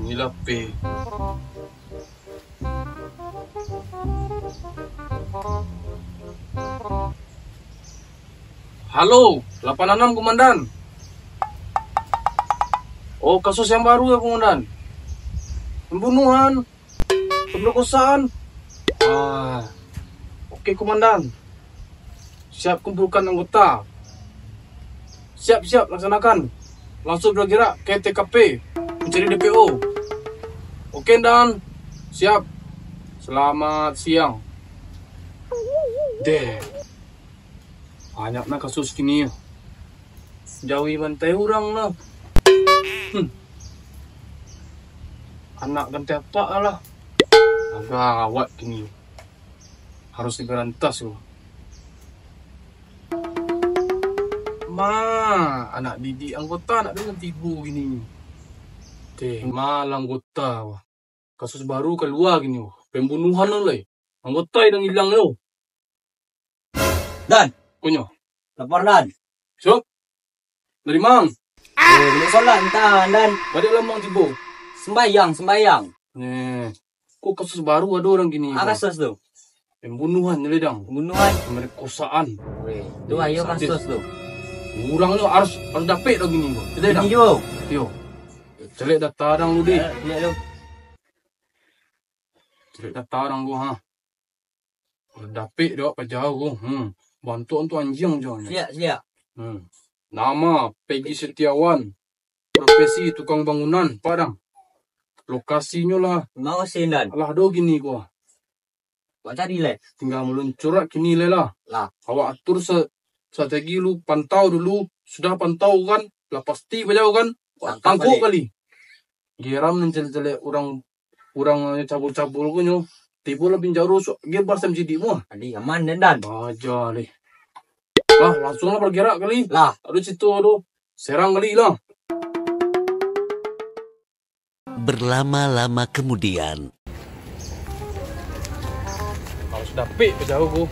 Ngilap Halo, 86 Komandan. Oh, kasus yang baru ya Komandan. Pembunuhan, pemerkosaan. Oke Komandan. Siap kumpulkan anggota. Siap laksanakan. Langsung bergerak ke TKP mencari DPO. Oke Dan, siap. Selamat siang. Banyaknya kasus gini ya. Jauhi bantai orang lah. Anak ganti apa lah. Gawat gini. Harus diberantas loh. Anak didik anggota anak dengan tibu gini. Malah anggota. Kasus baru keluar gini. Pembunuhan lah. Anggota yang hilang loh. Dan Punya. lapor Dan. Siap. Dari Mang. Belum sholat entah Dan. Balik lamang tibu. Sembayang. Kok kasus baru ada orang gini? Kasus tuh. Pembunuhan nyeledang. Pembunuhan. Pemerkosaan. Tuh ayo kasus tuh. Orang tu harus dapet dah gini. Ini juga. Yo. Celek data orang lu di. Lihat lu. Celek data orang lu ha. Dapet dah apa jauh. Bantu untuk anjing jangan. Siap. Nama Peggy Setiawan. Profesi tukang bangunan Padang. Lokasinya lah. Mau sih Dan. Alah do gini gua. Buat cari le. Tinggal meluncur kini lah. Awak atur strategi lu pantau dulu. Sudah pantau kan? Lah pasti bajau kan? Tangkuk kali. Geram nencel-celek orang cabul-cabul kunyo. Tiba lebih jauh gebar sem jadi mu. Adi aman Dan. Aja leh. Lah langsung lah bergerak kali. Lah. Aduh situ aduh. Serang kali lah. Berlama-lama kemudian. Kalau sudah pik jauh ku.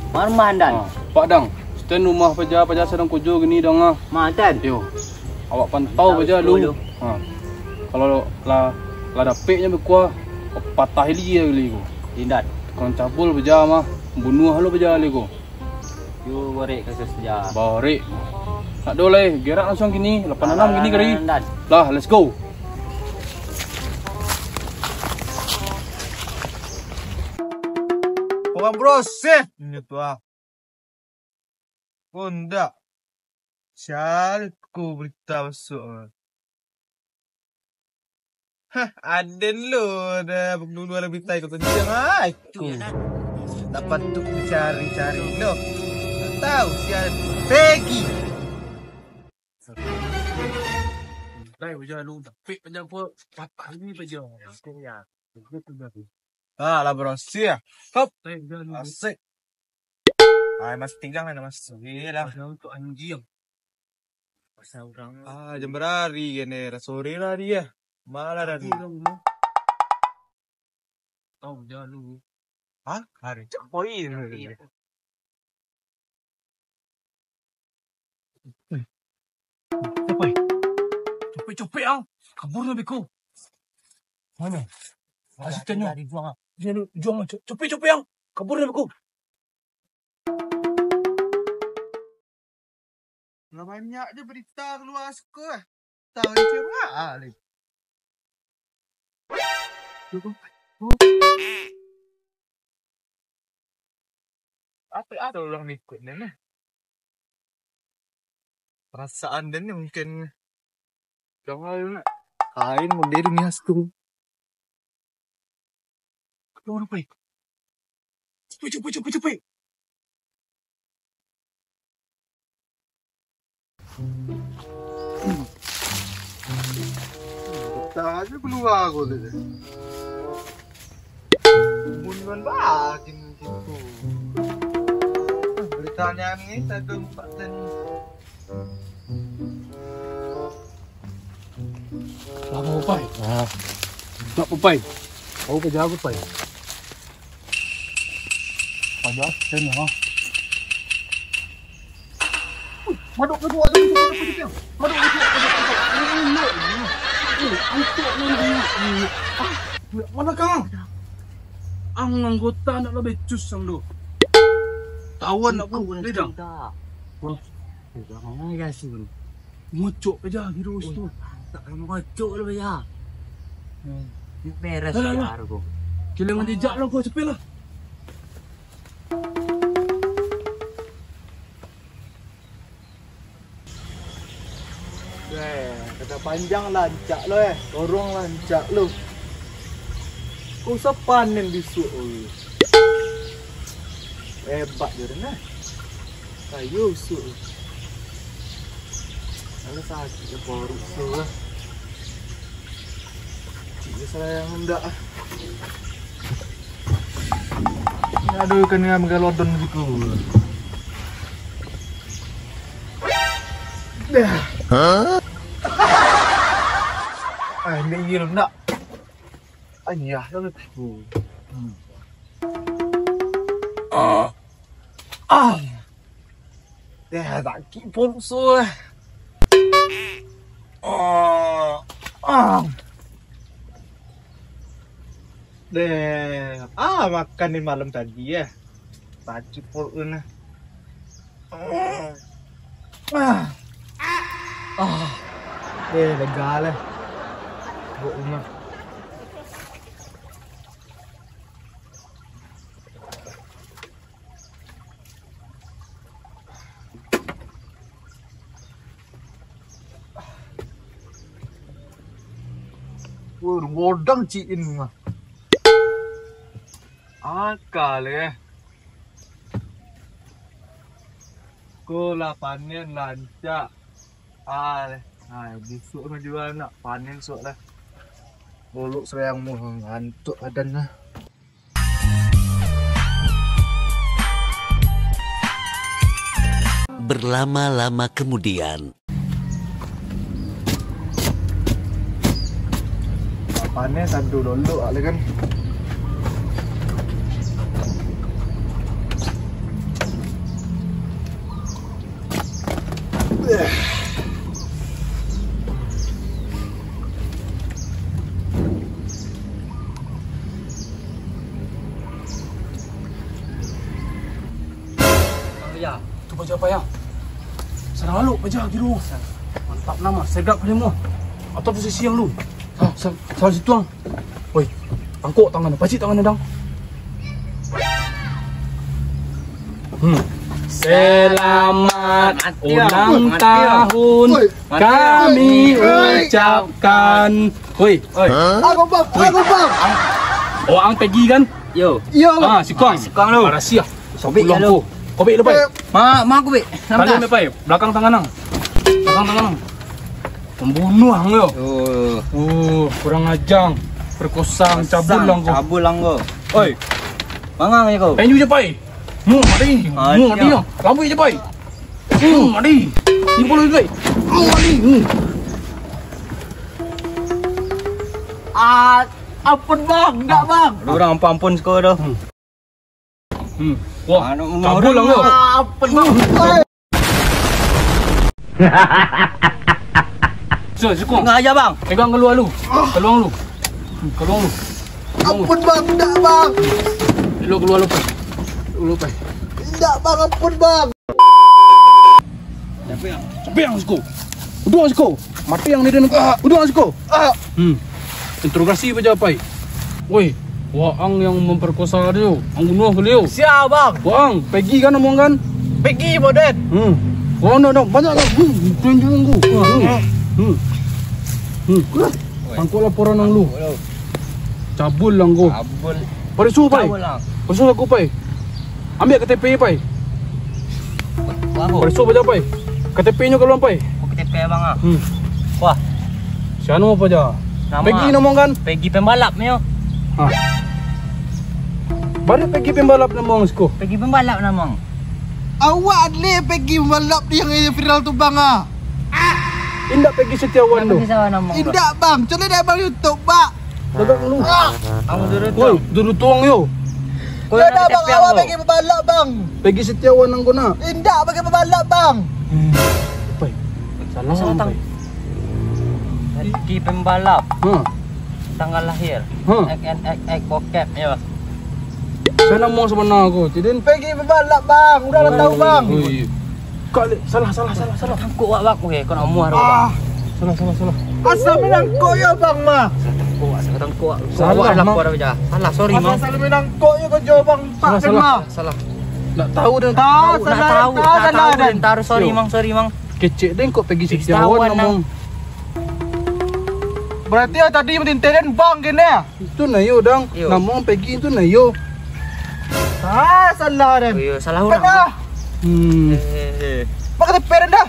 Mana Dan? Pak Dang. Stand rumah peja sedang kujo gini dong ah. Mantan. Yo. Awak pantau peja lu. Kalau lah dapetnya berkuah patah li kali ku. Tindak. Kalau cabul peja mah bunuh lu peja kali ku. Yo borek kasus dia. Borek. Tak boleh, gerak langsung gini, 86 gini kali. Lah, let's go. Orang proses ini tu ah. Kondak. Syalku berita masuk. Aden lu dah pembunuhan lebih tai kau kencang ah. Itu. Dapat tu cari-cari lo. Tak tahu siapa Peggy. Dai peja lu dapet peja apa patah ni peja. Lah berosi ya. Hop. Dai peja lu. Asik. Mas tinggal lah mas. Iyalah. Untuk anjing. Pasal orang. Jam berhari gini. Sore lah dia. Malah dah. Tahu peja lu. Hari. Poin. Cepet ah. Kabur lebih kau. Mana? Asistennya. Dia jual cepet ah. Kabur lebih kau. Lah banyak je berita keluar sekolah. Tahu cerak lagi. Apa ada orang ikut ni? Perasaan dia ni mungkin jangan Kain modern ya sekarang. Keluar apa? Cepet. Betah aja keluar aku tadi. Bunyian batin gitu. Beritanya nih saya gempak dan Lama pai. Nak pai. Kau kerja aku pai. Pajak sen ha. Maduk. Mana kang? Ang anggota nak lebih cus sang do. Tawan nak pun lidang. Wah. Jangan ya sih. Ngocok aja virus tu. Tak kamu ngocok lu ya. Beres Dah. ya aku. Kilangan dijak lah kau cepet lah. kata panjang lancak lo dorong lancak lo. Kau usah panen besok lo. Hebat je nah. Kayu usuk. Kalau sakit ke poruk tu lah. Cik saya yang hendak. Aduh kena megalodon gitu. Dah. Hah? Ini gila nak. Ayah dah tu. Dah tak kipun so. Deh, makan di malam tadi ya. Baju pun deh lega lah. Bawa rumah. Bodang ciin mah. Akal ya. Kola panen lancak. Besok mah juga nak panen sok lah. Bolok serang mu ngantuk badan lah. Berlama-lama kemudian. Panen satu dulu ada kan. Ya, tu baca apa ya? Selalu baca gitu. Mantap nama, segap kamu. Atau posisi yang lu. Salah situ ang. Woi, angkok tangan, pacik tangan dang. Selamat ulang tahun kami ucapkan. Woi. Aku bang. Oh, ang pergi kan? Yo. Sikang lu. Rahasia. Sobek ya lu. Kobek lu, Pai. Ma aku be. Kalian me, Pai. Belakang tangan ang. Pembunuh ang yo. Kurang ajang. Perkosaan cabul lang ko. Cabul lang ko. Oi. Mangang ya kau. Penyu je, Pai. Mati. Mati yo. Lampu je, Pai. Mati. Ni boleh Pai. Mati. Ampun bang, enggak bang. Orang ampun kau dah. Wah, cabul lang yo. Ampun bang. Cukup. Tengah aja bang. Pegang keluar lu. Keluar lu. Ampun bang, enggak bang. Lu keluar lu, Pai. Pai. Enggak bang, ampun bang. Tapi yang suku. Udah suku. Mati yang ni dia. Udah suku. Interogasi aja, Pai. Woi, Waang yang memperkosa dia. Ang bunuh beliau. Siap bang. Waang, pergi kan omong kan? Pergi bodet. Oh, no, banyak kan? Tunjuk aku. Angko laporan ng lu. Cabul lang ko. Abol. Parisu pai. Cabul lang. Parisu aku pai. Ambil KTP pai. Wabo. Parisu baja pai. KTP nyo kalau pai. KTP bang ah. Hmm. Wah, Siano mo pa ja? nama. Pergi nomong kan? Pergi pembalap nyo. Ha. Balik pergi pembalap nomong sko. Pergi pembalap namang. Awak adli pergi balap yang viral tu bang ah. Indak pergi Setiawan tu. Pergi sama namang. Tidak bang, cuma dah bang YouTube bang. Dagang lu. Kamu dulu tu. Woi, dulu tuang yo. Kau Ya nak dah bang, KTP awak aku. pergi balap bang. Pergi Setiawan nang guna. Tidak pergi balap bang. Pai. Salah Salah pai. Pergi pembalap. Ha. Tanggal lahir. Ha. Ek bokep ya. Sana mau sebenar aku. Tidin. Pergi balap bang, udah dah tahu bang. Oi. Kali salah. Tangkuk awak aku ke. Kau nak muar Ah, Salah. asal menangkok ya bang mah. Tangkuk. Salah, Salah Mak. lapor aja. Salah, sorry mang. Asal menangkok ya kau jawab bang Pak Salah, kan salah. mah. Salah. Tak tahu dah. Tahu, Tak salah, tahu, tahu, tak salah tahu. dan. Taruh sorry mang. Kecek deh kok pergi Pergi Setiawan Setiawan, ngomong. Berarti ya tadi mentinten bang gini ya. Itu nayo dang. Yo. Ngomong pergi itu nayo. Ah, salah dan. Oh, iya, salah Kan orang. ah, pakai teperan dah.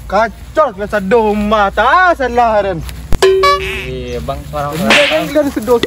Kacau biasa domba, tak salah dan. Iya, bang, suara Jangan sedot.